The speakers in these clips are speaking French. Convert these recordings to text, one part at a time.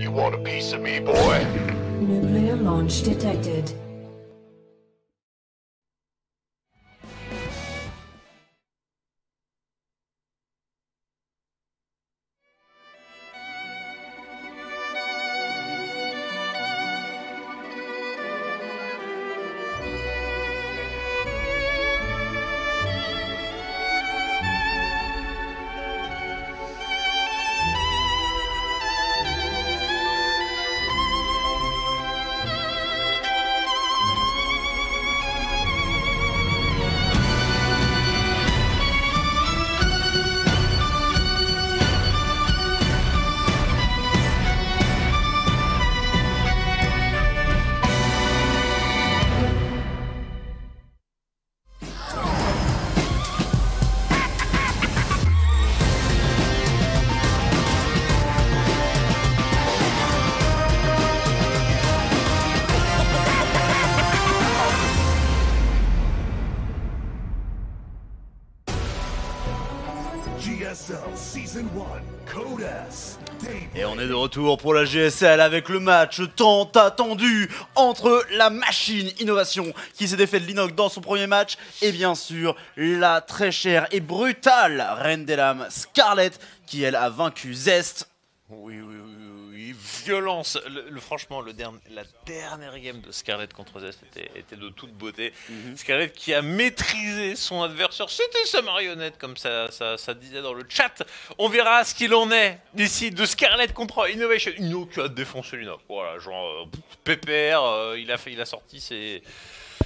You want a piece of me, boy? Nuclear launch detected. GSL Season 1 Code S. Et on est de retour pour la GSL avec le match tant attendu entre la machine Innovation qui s'est défaite de l'Inox dans son premier match et bien sûr la très chère et brutale Reine des Lames Scarlett qui elle a vaincu Zest. Oui, violence. Franchement, la dernière game de Scarlett contre Zest était de toute beauté. Scarlett qui a maîtrisé son adversaire, c'était sa marionnette, comme ça disait dans le chat. On verra ce qu'il en est d'ici de Scarlett contre Innovation. Inno qui a défoncé l'Inox. Voilà, genre pépère. Il a sorti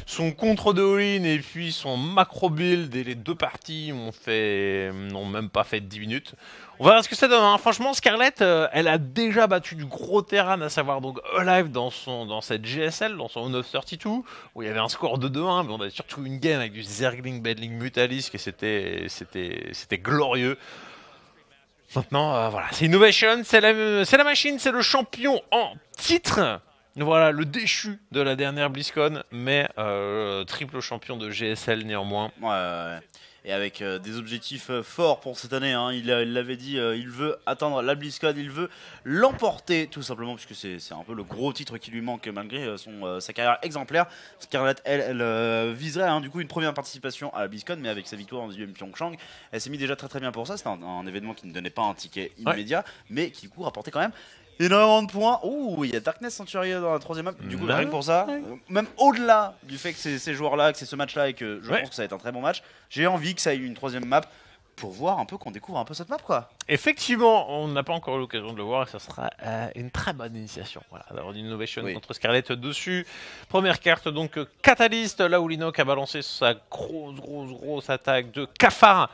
son contre de all-in et puis son macro build, et les deux parties n'ont même pas fait 10 minutes. On verra ce que ça donne, hein. Franchement, Scarlett, elle a déjà battu du gros terrain, à savoir donc Alive dans cette GSL, dans son 932, où il y avait un score de 2-1, mais on avait surtout une game avec du Zergling, Bedling, Mutalisk, et c'était glorieux. Maintenant, voilà, c'est Innovation, c'est la machine, c'est le champion en titre. Voilà, le déchu de la dernière BlizzCon, mais triple champion de GSL néanmoins. Ouais. Et avec des objectifs forts pour cette année, hein. Il l'avait dit, il veut atteindre la BlizzCon, il veut l'emporter tout simplement, puisque c'est un peu le gros titre qui lui manque malgré sa carrière exemplaire. Scarlett, elle viserait du coup une première participation à la BlizzCon, mais avec sa victoire en 18e Pyeongchang, elle s'est mis déjà très bien pour ça. C'était un événement qui ne donnait pas un ticket immédiat, mais qui du coup rapportait quand même énormément de points. Ouh, il y a Darkness Century dans la troisième map. Du coup, rien que pour ça, même au-delà du fait que c'est ces joueurs-là, que c'est ce match-là et que je pense que ça va être un très bon match, j'ai envie que ça ait une troisième map pour voir un peu, qu'on découvre un peu cette map, quoi. Effectivement, on n'a pas encore eu l'occasion de le voir et ça sera une très bonne initiation. Voilà, d'avoir une Innovation contre Scarlett dessus. Première carte, donc Catalyst, là où l'Inox a balancé sa grosse attaque de cafard.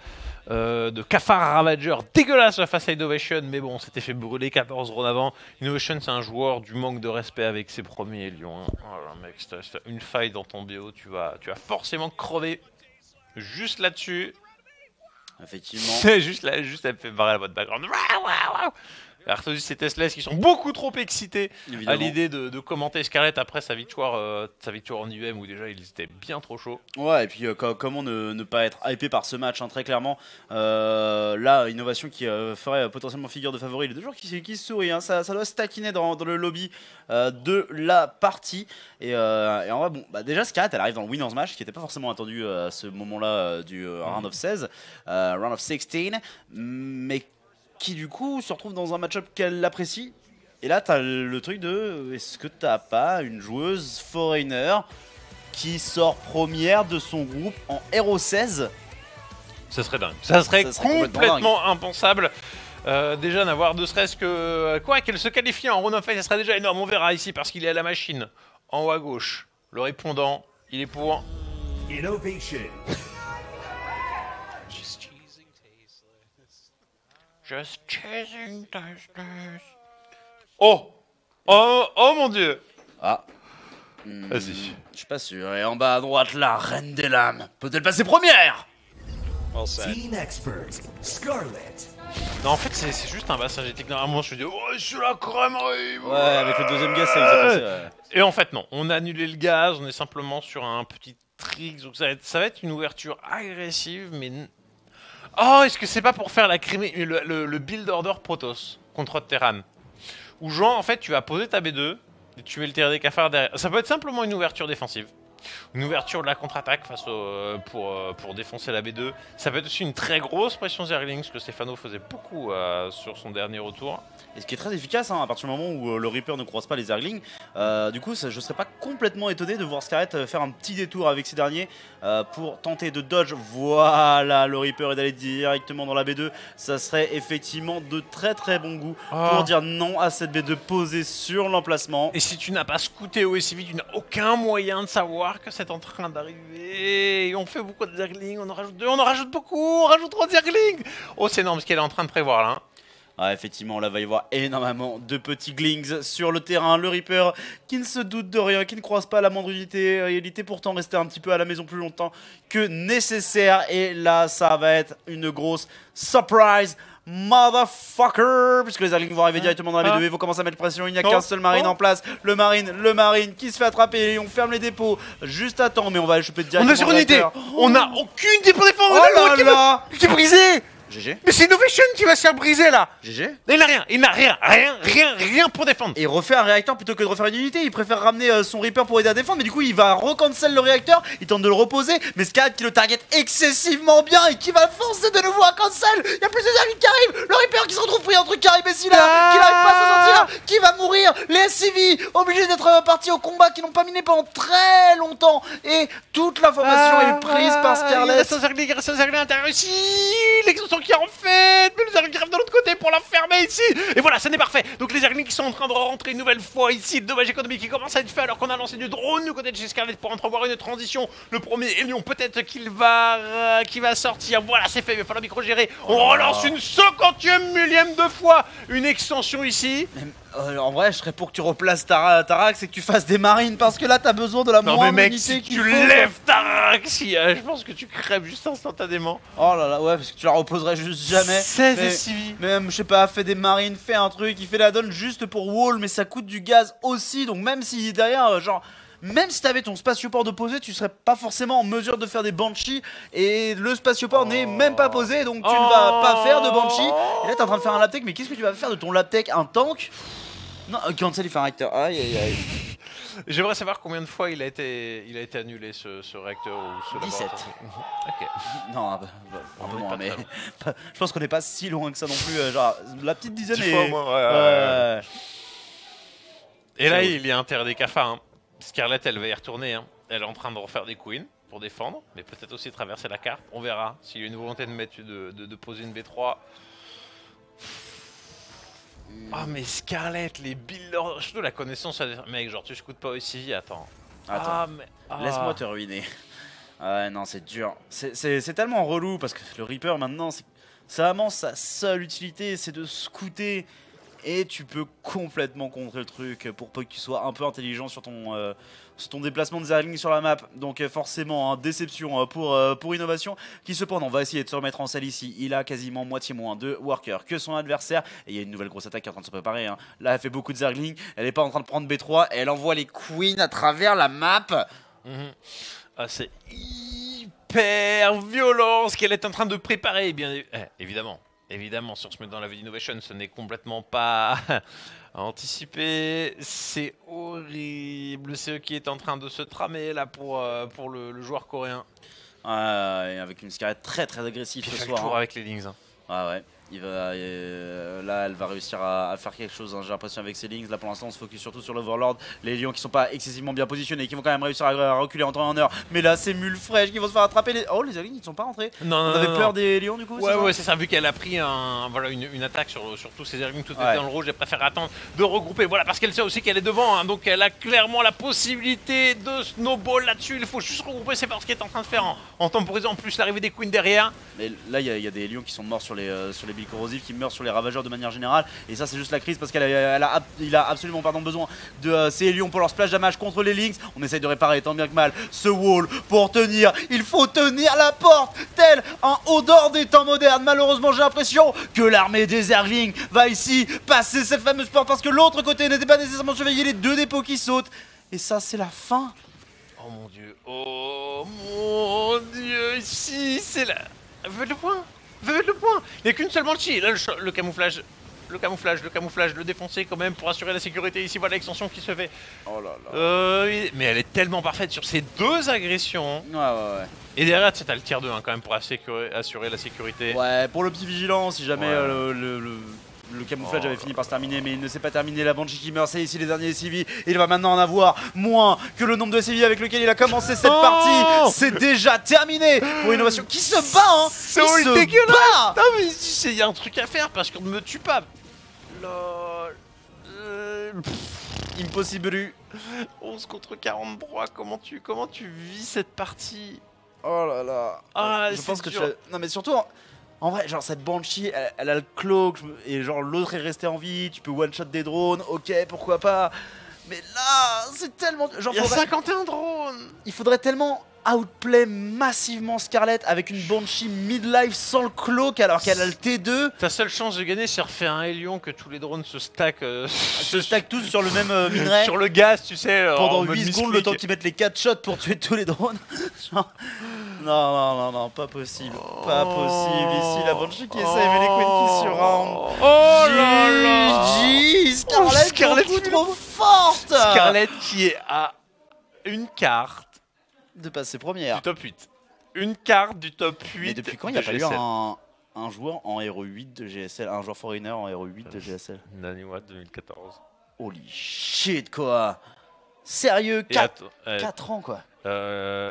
Ravager dégueulasse face à Innovation, mais bon, c'était fait brûler 14 rounds avant. Innovation, c'est un joueur du manque de respect avec ses premiers lions. Voilà, mec, si t'as une faille dans ton bio, tu vas forcément crever. Juste là-dessus. Effectivement. C'est juste elle me fait barrer la mode background. Arthur et Teslas qui sont beaucoup trop excités à l'idée de commenter Scarlett après sa victoire en IEM où déjà ils étaient bien trop chauds. Ouais, et puis comment ne pas être hypé par ce match, hein, très clairement. Là, Innovation qui ferait potentiellement figure de favori. Il y a deux joueurs qui se sourient, hein. Ça doit se taquiner dans le lobby de la partie. Et en vrai, bon, déjà Scarlett elle arrive dans le Winners Match qui n'était pas forcément attendu à ce moment-là du round of 16, round of 16, mais qui du coup se retrouve dans un match-up qu'elle apprécie. Et là t'as le truc de est-ce que t'as pas une joueuse foreigner qui sort première de son groupe en Hero 16? Ça serait dingue. Ça serait complètement impensable. Déjà n'avoir ne serait-ce que qu'elle se qualifie en round of 8, ça serait déjà énorme. On verra ici parce qu'il est à la machine en haut à gauche. Le répondant, il est pour Innovation. Just chasing tasteless. Oh mon dieu. Ah. Vas-y. Je suis pas sûr. Et en bas à droite, la Reine des Lames peut-elle passer première? Team Expert Scarlett. Non, en fait, c'est juste un bassin génétique. Normalement, je me dis, oh, c'est la crèmerie. Ouais, avec le deuxième gaz, ça vous a passé, ouais. Et en fait, non. On a annulé le gaz. On est simplement sur un petit trick. Donc, ça va être une ouverture agressive, mais. Oh, est-ce que c'est pas pour faire le build order Protoss contre Terran? où genre en fait tu vas poser ta B2 et tu mets le tir des cafards derrière. Ça peut être simplement une ouverture défensive. Une ouverture de la contre-attaque face pour défoncer la B2. Ça peut être aussi une très grosse pression Zerglings, ce que Stefano faisait beaucoup sur son dernier retour. Et ce qui est très efficace, hein, à partir du moment où le Reaper ne croise pas les Zerglings, du coup je serais pas complètement étonné de voir Scarlet faire un petit détour avec ces derniers pour tenter de dodge. Voilà, le Reaper est d'aller directement dans la B2. Ça serait effectivement de très très bon goût pour dire non à cette B2 posée sur l'emplacement. Et si tu n'as pas scouté OSV, tu n'as aucun moyen de savoir que c'est en train d'arriver. Et on fait beaucoup de Zerglings, on en rajoute 2, on en rajoute beaucoup, on rajoute 3 Zerglings. Oh, c'est énorme ce qu'elle est en train de prévoir là. Hein. Ah, effectivement, là va y avoir énormément de petits glings sur le terrain. Le Reaper qui ne se doute de rien, qui ne croise pas la moindre unité. Il était pourtant resté un petit peu à la maison plus longtemps que nécessaire. Et là, ça va être une grosse surprise. Motherfucker, puisque les Zerglings vont arriver directement dans la B2 et vont commencer à mettre pression. Il n'y a qu'un seul marine en place. Le marine qui se fait attraper. Et on ferme les dépôts juste à temps, mais on va le choper directement. On est sur une unité. On n'a aucune dépôt défense. Oh là là, qui est brisé. GG. Mais c'est Innovation qui va se faire briser là. GG. Il n'a rien pour défendre. Et refait un réacteur plutôt que de refaire une unité. Il préfère ramener son Reaper pour aider à défendre. Mais du coup il va recancel le réacteur. Il tente de le reposer. Mais Scarlet qui le target excessivement bien et qui va forcer de nouveau à cancel. Il y a plus de Zerglings qui arrivent. Le Reaper qui se retrouve pris entre Carib et Scylla, qui n'arrive pas à s'en sortir, qui va mourir. Les SCV obligés d'être partis au combat, qui n'ont pas miné pendant très longtemps. Et toute l'information est prise par Scarlet. Il reste un Zergling à l'intérieur ici. L'exhaustion qui est en fait. Mais le Zergling arrive de l'autre côté pour la fermer ici. Et voilà, ça n'est parfait. Donc les Zerglings qui sont en train de rentrer une nouvelle fois ici. Dommage économique qui commence à être fait alors qu'on a lancé du drone du côté de chez Scarlet pour entrevoir une transition. Le premier Hélion, peut-être qu'il va sortir. Voilà, c'est fait. Il va falloir micro-gérer. On relance une 50e millième de fois une extension ici. En vrai, je serais pour que tu replaces Tarax et que tu fasses des marines parce que là, t'as besoin de la moindre mais mec, unité si qu'il tu faut. lèves Tarax, je pense que tu crèves juste instantanément. Oh là là, ouais, parce que tu la reposerais juste jamais. 16 SCV. Même, je sais pas, fais des marines, fais un truc, il fait la donne juste pour wall, mais ça coûte du gaz aussi, donc même si derrière, genre... Même si t'avais ton spatioport de posé, tu serais pas forcément en mesure de faire des Banshee. Et le spatioport n'est même pas posé, donc tu ne vas pas faire de Banshee. Et là t'es en train de faire un laptech, mais qu'est-ce que tu vas faire de ton laptech? Un tank? Non, cancel, il fait un réacteur. Aïe aïe aïe. J'aimerais savoir combien de fois il a été annulé ce réacteur ou ce 17. Ok. Non, un peu moins, mais je pense qu'on n'est pas si loin que ça non plus. Genre, la petite dizaine 10 est... fois au moins, ouais. Et là, il y a intérêt des cafards. Hein. Scarlet, elle va y retourner. Hein. Elle est en train de refaire des queens pour défendre, mais peut-être aussi traverser la carte. On verra s'il y a une volonté de mettre de poser une B3. Ah mais Scarlet, les builders, surtout la connaissance, mec, genre tu scoutes pas aussi, attends. Laisse-moi te ruiner. Ouais, non, c'est dur. C'est tellement relou parce que le Reaper maintenant, c'est vraiment sa seule utilité, c'est de scouter. Et tu peux complètement contrer le truc pour peu que tu sois un peu intelligent sur ton déplacement de Zergling sur la map. Donc forcément, déception pour Innovation, qui cependant va essayer de se remettre en selle ici. Il a quasiment moitié moins de workers que son adversaire. Et il y a une nouvelle grosse attaque qui est en train de se préparer. Hein. Là, elle fait beaucoup de Zergling. Elle n'est pas en train de prendre B3. Elle envoie les queens à travers la map. Ah, c'est hyper violent ce qu'elle est en train de préparer. Bien évidemment, si on se met dans la vie d'Innovation, ce n'est complètement pas à anticiper. C'est horrible. C'est eux qui est en train de se tramer là pour le joueur coréen. Avec une Scarlet très très agressive ce soir. Toujours avec les Lings. Hein. Ah ouais. Là, elle va réussir à faire quelque chose, hein, j'ai l'impression, avec ses Lings. Là, pour l'instant, on se focus surtout sur l'Overlord. Les lions qui sont pas excessivement bien positionnés, qui vont quand même réussir à reculer en temps et en heure. Mais là, c'est Mule fraîche qui vont se faire attraper. Oh, les Lings, ils ne sont pas rentrés. Non, on avait peur des lions, du coup. Ouais, c'est ça. Vu qu'elle a pris une attaque sur tous ces Lings, tout était dans le rouge. Elle préfère attendre de regrouper. Voilà, parce qu'elle sait aussi qu'elle est devant. Hein, donc, elle a clairement la possibilité de snowball là-dessus. Il faut juste regrouper. C'est pas ce qu'elle est en train de faire en temporisant en plus l'arrivée des queens derrière. Mais là, il y a des lions qui sont morts sur les billes corrosives, qui meurent sur les ravageurs de manière générale, et ça c'est juste la crise parce qu'il a absolument besoin de ces lions pour leur splash damage contre les Lynx. On essaye de réparer tant bien que mal ce wall pour tenir. Il faut tenir la porte tel un haut d'or des temps modernes. Malheureusement, j'ai l'impression que l'armée des Zerglings va ici passer cette fameuse porte parce que l'autre côté n'était pas nécessairement surveillé. Les deux dépôts qui sautent, et ça c'est la fin. Oh mon dieu, ici c'est là. Faites le point. Il n'y a qu'une seule Banshee. Là, le camouflage le défoncer quand même pour assurer la sécurité. Ici, voilà l'extension qui se fait. Oh là là. Mais elle est tellement parfaite sur ces deux agressions. Ouais. Et derrière, tu sais, t'as le tier 2 hein, quand même pour assurer la sécurité. Ouais, pour le petit vigilant, si jamais Ouais. le camouflage avait fini par se terminer, mais il ne s'est pas terminé. La Banshee qui meurt, c'est ici les derniers SCV. Il va maintenant en avoir moins que le nombre de SCV avec lequel il a commencé cette partie. C'est déjà terminé pour Innovation qui se bat, hein. C'est Il se dégueulasse. bat. Non mais il y a un truc à faire parce qu'on ne me tue pas. Lol. Impossible. 11 contre 43, comment tu vis cette partie? Oh là là. Ah, je c'est pense que dur. non mais surtout en vrai, genre cette Banshee, elle a le cloak et genre l'autre est resté en vie. Tu peux one shot des drones, ok, pourquoi pas. Mais là, c'est tellement genre Il y a 51 drones. il faudrait tellement outplay massivement Scarlett avec une Banshee midlife sans le cloak alors qu'elle a le T2. Ta seule chance de gagner, c'est refaire un Hélion que tous les drones se stackent Se stack tous sur le même minerai sur le gaz, tu sais. pendant en mode 8 secondes, le temps misclick. qu'ils mettent les 4 shots pour tuer tous les drones. Genre, non, pas possible. Pas possible. Ici, la Banshee qui essaie, mais les Queen qui surround. Oh là là. GG, Scarlett, Scarlett beaucoup trop forte. Scarlett qui est à une carte De passer du première. top 8. Une carte du top 8. Mais depuis quand il de n'y a pas eu GSL? un joueur en Hero 8 de GSL, un joueur foreigner en Hero 8 de GSL? Naniwa 2014. Holy shit, quoi. Sérieux, Et 4 attends, ans, quoi.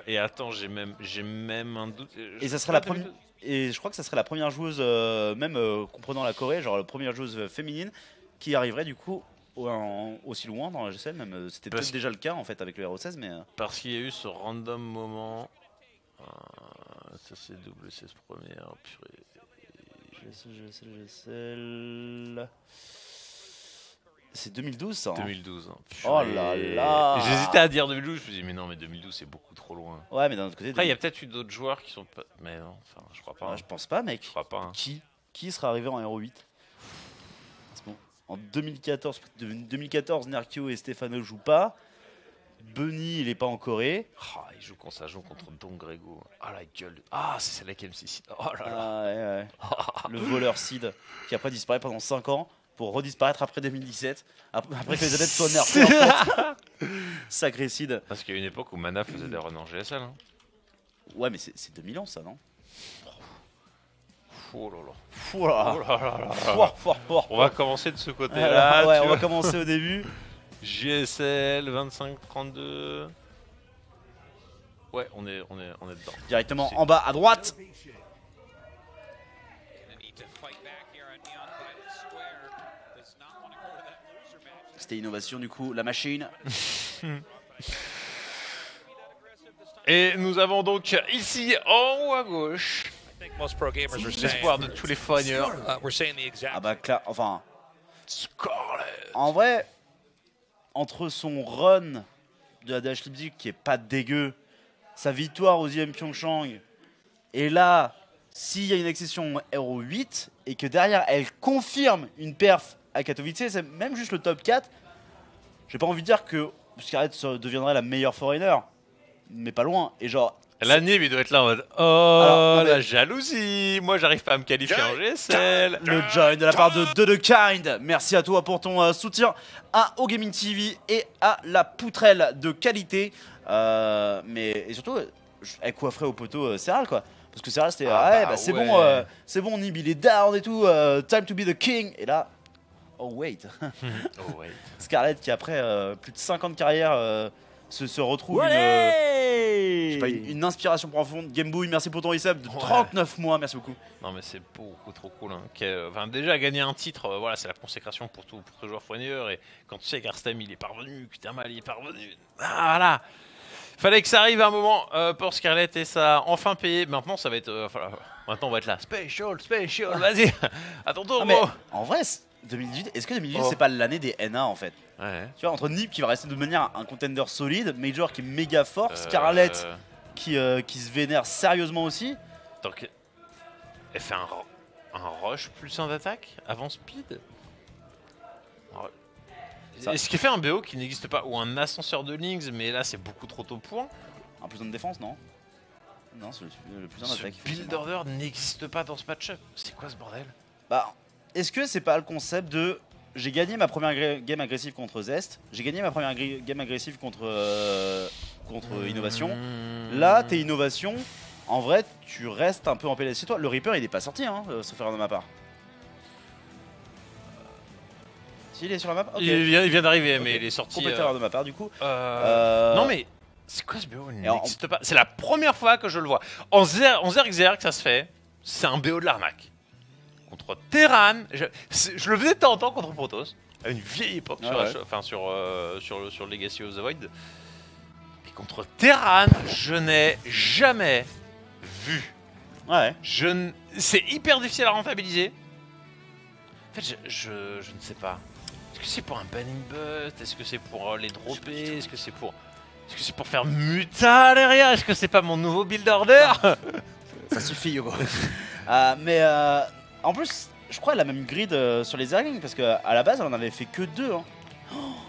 et attends, j'ai même un doute. Et ça serait la première. Et je crois que ça serait la première joueuse, comprenant la Corée, genre la première joueuse féminine qui arriverait du coup aussi loin dans la GSL. Même c'était Parce- peut-être déjà le cas en fait avec le Hero 16, mais Parce qu'il y a eu ce random moment. Ça c'est double 16 première. Purée. GSL. C'est 2012 ça. Hein. 2012. Hein. Oh Purée. là là. J'hésitais à dire 2012. Je me suis dit, mais non, mais 2012 c'est beaucoup trop loin. Ouais, mais d'un autre côté. Après, il y a peut-être eu d'autres joueurs qui sont pas. Mais non, enfin, je crois pas. Ah, Hein. je pense pas, mec. Je crois pas. Hein. Qui sera arrivé en Hero 8? C'est bon. En 2014, Nerkio et Stefano jouent pas. Bunny, il est pas en Corée. Ah, il joue quand ça joue contre Don Grego. Ah la gueule. Ah, c'est celle-là qui MC6. Oh là là. Ah, ouais. Le voleur Sid, qui après disparaît pendant 5 ans pour redisparaître après 2017. Après que les adeptes soient nerfés, en fait. Sacré Sid. Parce qu'il y a une époque où Mana faisait des runs en GSL. Hein. Ouais, mais c'est 2000 ans ça, non? Oh là là. Ouh là. Oh là là là là. Fort. On va commencer de ce côté-là. Ouais, tu on va vois. commencer au début. GSL 25-32. Ouais, on est dedans. Directement en bas à droite. C'était Innovation du coup, la machine. Et nous avons donc ici en haut à gauche I think most pro gamers are saying l'espoir de tous les foigneurs. we're saying the exact Ah bah enfin, Scarlett. en vrai, entre son run de la DH Leipzig qui est pas dégueu, sa victoire aux IM Pyeongchang, et là, s'il y a une accession Hero 8 et que derrière elle confirme une perf à Katowice, c'est même juste le top 4, j'ai pas envie de dire que Scarlett deviendrait la meilleure foreigner, mais pas loin. Et genre, L'année, il doit être là en mode oh Alors, non, mais- la jalousie. Moi, j'arrive pas à me qualifier en GSL. le join de la part de The Kind. Merci à toi pour ton soutien à O Gaming TV et à la poutrelle de qualité. Et surtout, elle coifferait au poteau Serral quoi. Parce que Serral c'était c'est ouais. bon, c'est bon, Nib il est down et tout, time to be the king. Et là, oh wait, Oh ouais. Scarlett qui après plus de 5 ans de carrière se retrouve je sais pas, une inspiration profonde. Gamebooy, merci pour ton resub de 39 mois, merci beaucoup. Non mais c'est beaucoup trop cool. Hein. Enfin, déjà gagner un titre, voilà, c'est la consécration pour tout joueur foigneur. Et quand tu sais qu'Arstem il est parvenu, que Thermal il est parvenu, voilà. Fallait que ça arrive à un moment pour Scarlett et ça a enfin payé. Maintenant ça va être, maintenant on va être là. Special, vas-y, à ton tour. Ah, mais gros. en vrai, 2018, est-ce que 2018 c'est pas l'année des NA en fait? Ouais. Tu vois, entre Nip qui va rester de manière un contender solide, Major qui est méga fort, Scarlett qui se vénère sérieusement aussi. Donc, elle fait un rush plus un attaque avant speed. Ça- Est-ce qu'elle fait un BO qui n'existe pas ou un ascenseur de Lynx, mais là c'est beaucoup trop tôt point. Un plus un de défense, non? Non, c'est le plus un Ce d'attaque. build effectivement. order n'existe pas dans ce match-up. C'est quoi ce bordel? Bah, est-ce que c'est pas le concept de j'ai gagné ma première game agressive contre Zest, j'ai gagné ma première game agressive contre Innovation. Là, tes innovations, en vrai, tu restes un peu en PLS chez toi. Le Reaper, il est pas sorti, hein, sauf erreur de ma part. Si, il est sur la map. Okay. Il vient d'arriver, Okay. mais il est sorti. Complète erreur de ma part, du coup. Non, mais c'est quoi ce BO? Il n'existe pas. C'est la première fois que je le vois. En Zerg que ça se fait, c'est un BO de l'arnaque. Contre Terran, je le faisais de temps en temps contre Protoss, à une vieille époque, sur Legacy of the Void. Et contre Terran, je n'ai jamais vu. Ouais. C'est hyper difficile à rentabiliser. En fait, je ne sais pas. Est-ce que c'est pour un banning bust? Est-ce que c'est pour les dropper? Est-ce que c'est pour faire muta derrière? Est-ce que c'est pas mon nouveau build order? Ça suffit, Yogo. En plus, je crois qu'elle a même grid sur les Zerglings parce qu'à la base, elle en avait fait que 2. Hein.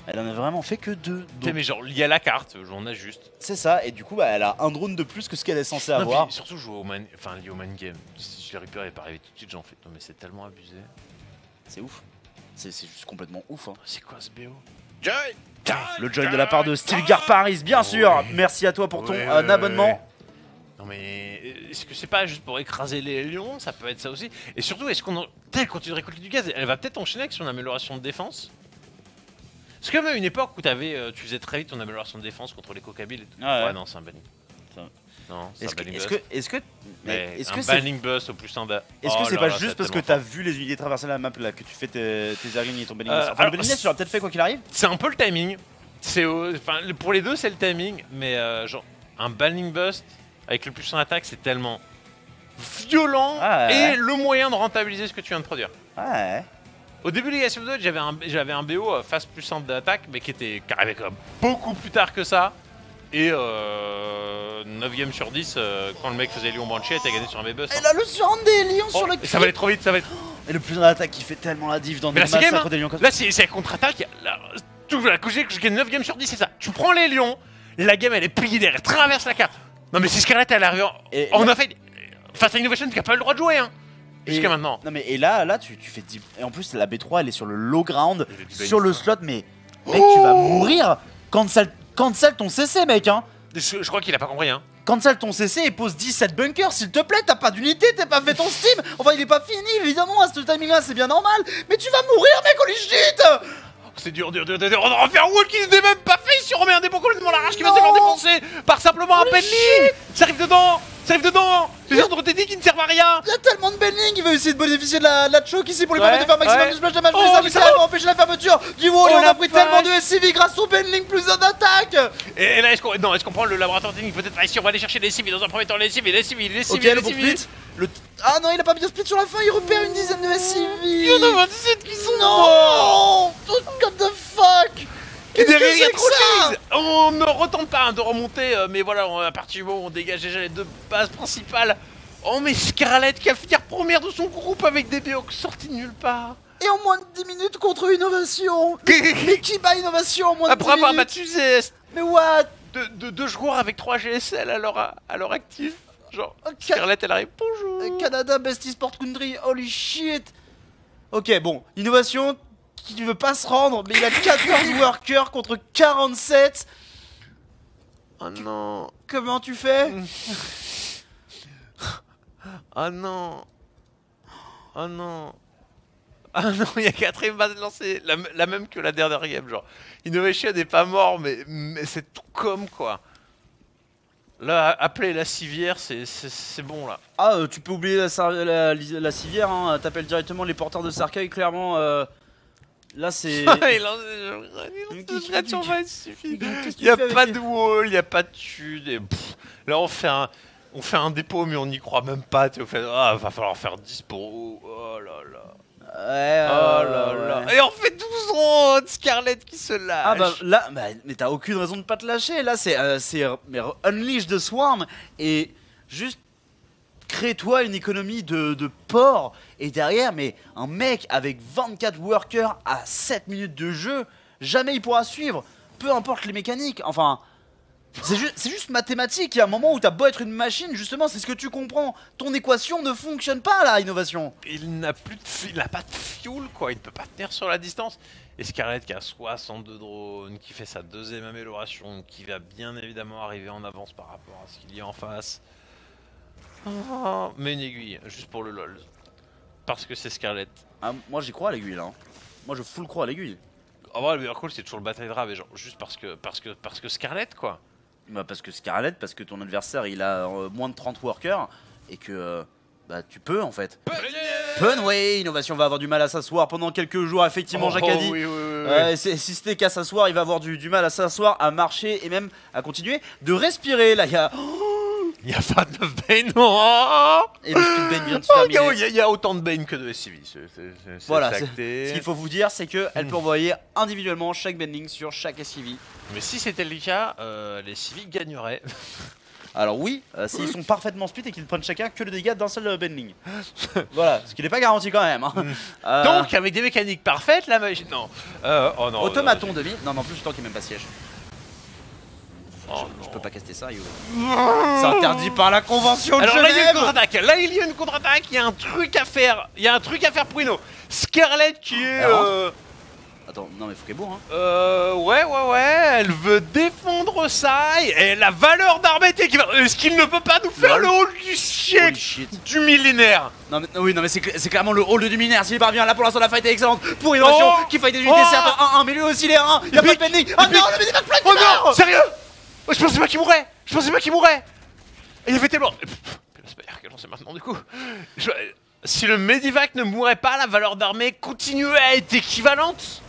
Elle en a vraiment fait que 2. Donc... Mais genre, lié à la carte, j'en ai juste. C'est ça, et du coup, bah, elle a un drone de plus que ce qu'elle est censée avoir. Puis, surtout, jouer au man game. Si le Reaper est pas arrivé tout de suite, j'en fais. Non, mais c'est tellement abusé. C'est ouf. C'est juste complètement ouf. Hein. C'est quoi ce BO? Le join de la part de Stilgar Paris, bien sûr. Merci à toi pour ton abonnement. Non mais est-ce que c'est pas juste pour écraser les lions? Ça peut être ça aussi. Et surtout, est-ce qu'on quand tu récoltes du gaz, elle va peut-être enchaîner avec son amélioration de défense? Parce que même à une époque où tu faisais très vite ton amélioration de défense contre les cocabilles et tout. Ouais, non, c'est un banning. Non, c'est un banning bust. Est-ce que banning bust au plus 1 da. Est-ce que c'est pas juste parce que t'as vu les unités traverser la map là que tu fais tes Zerglings et ton banning bust? Enfin, le banning bust, tu l'as peut-être fait quoi qu'il arrive. C'est un peu le timing. Pour les deux, c'est le timing, mais genre un banning bust avec le plus 1 attaque, c'est tellement violent et le moyen de rentabiliser ce que tu viens de produire. Ouais. Au début de Legacy of the Void, j'avais un BO face plus 1 d'attaque, mais qui arrivait quand même beaucoup plus tard que ça. Et 9ème sur 10, quand le mec faisait Lion Banshee, t'as gagné sur un B-Bust. Et là, le surround des lions sur le cul. Ça va aller trop vite, ça va être. Et le plus 1 d'attaque qui fait tellement la diff dans des massacres des lions comme ça. Là, c'est la contre-attaque. Tout la que je gagne 9ème sur 10, c'est ça. Tu prends les lions, la game elle est pliée derrière, elle traverse la carte. Non, mais si Scarlet elle arrive. On a fait. Face à Innovation, tu n'as pas le droit de jouer, hein. Jusqu'à maintenant. Non, mais et là tu fais 10. Et en plus, la B3 elle est sur le low ground, sur le slot, mais. Mec, tu vas mourir. Cancel ton CC, mec, hein. Je crois qu'il a pas compris, hein. Cancel ton CC et pose 17 bunkers, s'il te plaît. T'as pas d'unité, t'as pas fait ton Steam. Enfin, il est pas fini, évidemment, à ce timing là, c'est bien normal. Mais tu vas mourir, mec, holy shit. C'est dur. On va refaire Wall qui n'est même pas fait. Si on remet un dépôt complètement l'arrache qui va se faire défoncer par simplement un penning. Ça arrive dedans. Les ordres TD qui ne servent à rien. Il y a tellement de belling. Il veut essayer de bénéficier de la choke ici pour lui permettre de faire maximum de splash damage. Mais ça va empêcher la fermeture du wall. On a pris tellement de SCV grâce au belling plus un d'attaque. Et là, est-ce qu'on prend le laboratoire technique peut-être ici? On va aller chercher les SCV dans un premier temps. Les SCV. Ok, le bon split. Ah non, il a pas bien split sur la fin. Il repère une dizaine de SCV. Il y en a 27 qui sont morts. What the fuck? Et derrière, il y a trop de choses. On ne retente pas de remonter, mais voilà, à partir du moment où on dégage déjà les deux bases principales. Oh, mais Scarlet qui a fini première de son groupe avec des BO sortis de nulle part. Et en moins de 10 minutes contre Innovation. Mais qui bat Innovation en moins de 10 minutes? Après avoir battu Zest. Mais what? Deux joueurs avec 3 GSL à leur actif. Genre, Scarlet elle arrive, bonjour. Canada, Best eSport Country, holy shit. Ok, bon, Innovation qui ne veut pas se rendre, mais il a 14 workers contre 47. Oh non. Comment tu fais? Oh non. Oh non. Ah non, il y a 4ème base lancée, la même que la dernière game, genre. Innovation n'est pas mort, mais c'est tout comme quoi. Là, appeler la civière, c'est bon là. Ah, tu peux oublier la civière, hein. T'appelles directement les porteurs de cercueil, clairement. Là, c'est. Il n'y a pas de wall, il n'y a pas de thunes. Et là, on fait un dépôt, mais on n'y croit même pas. Va falloir faire 10 pour. Oh là là. Ouais, oh là là. Et on fait 12 rondes, Scarlet qui se lâche. Ah bah là, mais t'as aucune raison de pas te lâcher. Là, c'est Unleash the Swarm et juste crée-toi une économie de porc. Et derrière, mais un mec avec 24 workers à 7 minutes de jeu, jamais il pourra suivre. Peu importe les mécaniques. Enfin, C'est juste mathématique. Il y a un moment où t'as beau être une machine, justement, c'est ce que tu comprends. Ton équation ne fonctionne pas là, Innovation. Il n'a pas de fuel, quoi. Il ne peut pas tenir sur la distance. Et Scarlett qui a 62 drones, qui fait sa deuxième amélioration, qui va bien évidemment arriver en avance par rapport à ce qu'il y a en face. Oh, mais une aiguille, juste pour le lol. Parce que c'est Scarlett. Ah, moi j'y crois à l'aiguille là. Hein. Moi je full crois à l'aiguille. En vrai, le meilleur call c'est toujours le bataille de rave, et genre juste parce que Scarlett, quoi. Bah parce que Scarlett, parce que ton adversaire il a moins de 30 workers et que bah tu peux en fait. Punway, Innovation va avoir du mal à s'asseoir pendant quelques jours, effectivement. Jacques a dit. Oui. Si c'était qu'à s'asseoir, il va avoir du mal à s'asseoir, à marcher et même à continuer de respirer. Là il y a. Il y a pas de Bane, non. Et le speed Bane vient de se terminer. Il y a autant de Bane que de SCV. Voilà, ce qu'il faut vous dire, c'est qu'elle peut envoyer individuellement chaque Baneling sur chaque SCV. Mais si c'était le cas, les SCV gagneraient. Alors oui, s'ils sont parfaitement split et qu'ils prennent chacun que le dégât d'un seul Baneling. Voilà, ce qui n'est pas garanti quand même. Hein. Donc avec des mécaniques parfaites, la magie... Non. Oh non. Automaton demi. Non, mais en plus, le temps qu'il n'y a même pas siège. Oh je peux pas caster ça, yo. C'est interdit par la convention de Alors Genève. là, il y a une contre-attaque. Là, il y a une contre-attaque. Il y a un truc à faire. Il y a un truc à faire pour Ino. Scarlett qui est... Attends, non mais faut qu'elle bourre, hein. Ouais. Elle veut défendre ça. Et la valeur d'armée est équivalente. Est-ce qu'il ne peut pas nous faire le hall du siècle, du millénaire? Non mais, oui, non mais c'est clairement le hall du millénaire. S'il parvient, là pour l'instant la fight est excellente. Pour Innovation, qui fight des unités certes en 1-1, mais lui aussi les 1. Il y a pas de Baneling. Oh non, mais il va plein de Oh non, sérieux? Je pensais pas qu'il mourrait. Et il avait tellement... C'est maintenant du coup. Si le Medivac ne mourait pas, la valeur d'armée continuait à être équivalente.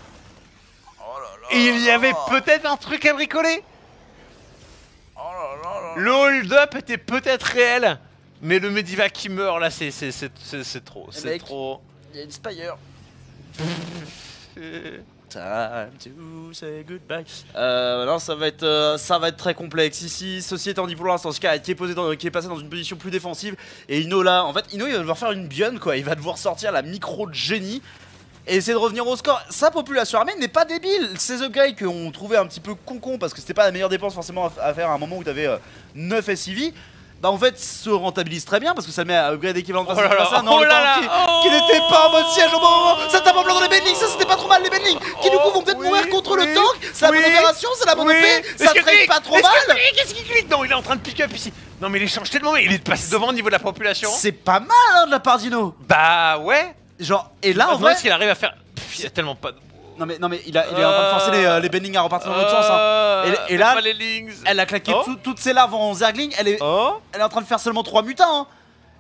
Et il y avait peut-être un truc à bricoler. Le hold-up était peut-être réel. Mais le Medivac qui meurt là, c'est trop. C'est trop. Il y a une Spire. Time to say goodbye. Non, ça va être très complexe ici. Ceci étant dit, pour l'instant, Sky qui est passé dans une position plus défensive. Et Ino là, en fait, Ino il va devoir faire une bionne quoi. Il va devoir sortir la micro de génie et essayer de revenir au score. Sa population armée n'est pas débile. Ces upgrades qu'on trouvait un petit peu con parce que c'était pas la meilleure dépense forcément à faire à un moment où t'avais 9 SCV. Bah en fait se rentabilise très bien parce que ça met à upgrade équivalent de ça. Non, qui n'était pas en mode siège au bon moment. Ça tape en blanc dans les Banelings, ça c'était pas trop mal les Banelings qui du coup vont peut-être mourir contre le tank. C'est la bonne opération, c'est la bonne OP, ça trade pas trop mal. Qu'est-ce qu'il clique? Non, il est en train de pick up ici. Non mais il échange tellement, il est passé devant au niveau de la population. C'est pas mal hein, de la part d'Ino. Bah ouais. Genre et là en vrai ce qu'il arrive à faire. Il y a tellement pas de... Non mais il est en train de forcer les Banelings à repartir dans l'autre sens hein. Et là elle a claqué toutes ses larves en Zergling. Elle est en train de faire seulement 3 mutas hein.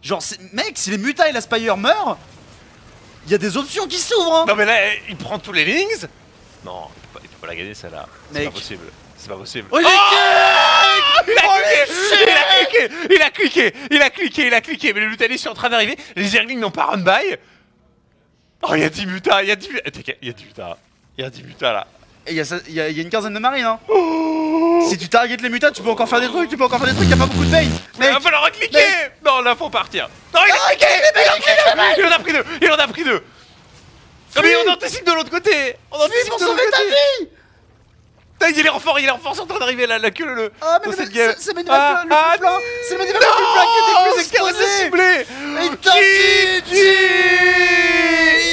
Genre mec, si les mutas et la Spire meurent, il y a des options qui s'ouvrent hein. Non mais là il prend tous les Lings. Non, il peut pas la gagner celle-là. C'est pas possible. C'est pas possible. Oh, il a cliqué, mais les Lutalis sont en train d'arriver, les Zerglings n'ont pas run by. Oh, il y a 10 mutas, il y a 10 mutas là. Et il y a une quinzaine de marines hein. Si tu targetes les mutas, tu peux encore faire des trucs, il y a pas beaucoup de bait. Mais il va falloir recliquer. Non, là faut partir. Non, il a cliqué. Il en a pris deux. Non mais on anticipe de l'autre côté. Pour sauver ta vie. Il est renfort, sont en train d'arriver là, la queue Ah mais c'est Medivac le plus plein. C'est le Medivac le plus plein qui était plus exposé. Ciblé.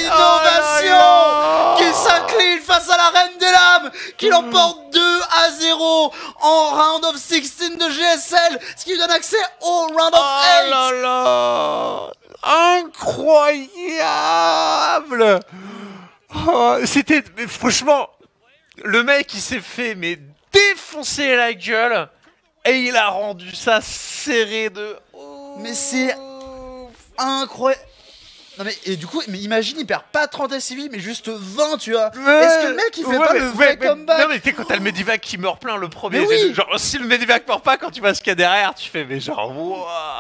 Innovation qui s'incline face à la Reine des Lames, qui l'emporte 2-0 en round of 16 de GSL, ce qui lui donne accès au round of 8. Oh là là, incroyable. C'était franchement le mec il s'est fait mais défoncer la gueule et il a rendu ça serré de... Mais c'est incroyable. Non mais et du coup, mais imagine, il perd pas 30 SCV mais juste 20, tu vois. Est-ce que le mec il fait pas le vrai comeback? Non mais tu sais quand t'as le Medivac qui meurt plein le premier, oui. Genre si le Medivac meurt pas quand tu vois ce qu'il y a derrière, tu fais mais genre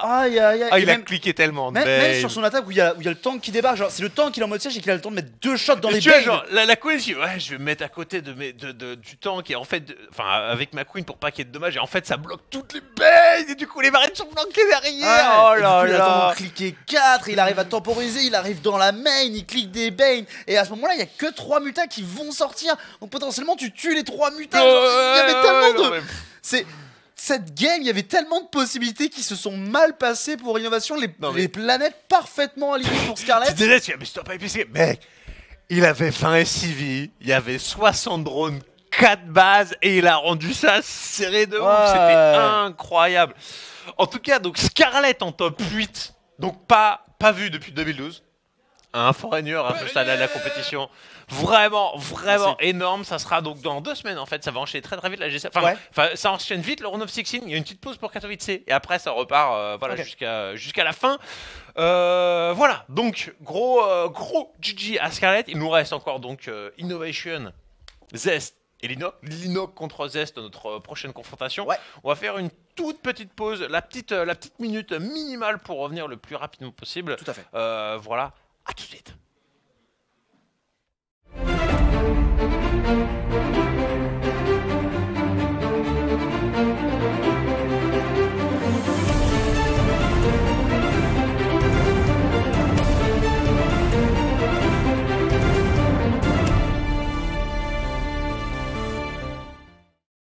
aïe. Il a cliqué tellement. Même sur son attaque où il y a le tank qui débarque, genre c'est le tank qui est en mode siège et qu'il a le temps de mettre 2 shots dans les tu vois, bains. genre la queen, je vais me mettre à côté du tank et en fait, avec ma queen pour pas qu'il y ait de dommages et en fait ça bloque toutes les bains et du coup les marines sont flanquées derrière. Oh là là. Il a cliqué 4, il arrive à temporiser, il arrive dans la main, il clique des Bane et à ce moment là il y a que 3 mutas qui vont sortir donc potentiellement tu tues les 3 mutas. Il y avait tellement de... cette game, il y avait tellement de possibilités qui se sont mal passées pour Innovation. Non, mais- Les planètes parfaitement alignées pour Tu Scarlett. te disais, mais stop IPC, mec, il avait 20 SCV, il y avait 60 drones, 4 bases, et il a rendu ça serré de ouf. Ouais. C'était incroyable. En tout cas, donc Scarlett en top 8, donc pas vu depuis 2012. Un foreigner un peu stade à la compétition. Vraiment Merci. énorme. Ça sera donc dans 2 semaines en fait. Ça va enchaîner très très vite la G7. Ouais. Enfin, ça enchaîne vite le round of 16. Il y a une petite pause pour Katowice et après ça repart Ok. jusqu'à la fin. Voilà. Donc gros GG à Scarlett. Il nous reste encore donc Innovation, Zest et Linoc contre Zest, notre prochaine confrontation. Ouais. On va faire une toute petite pause, la petite minute minimale pour revenir le plus rapidement possible. Tout à fait. Voilà. À tout de suite.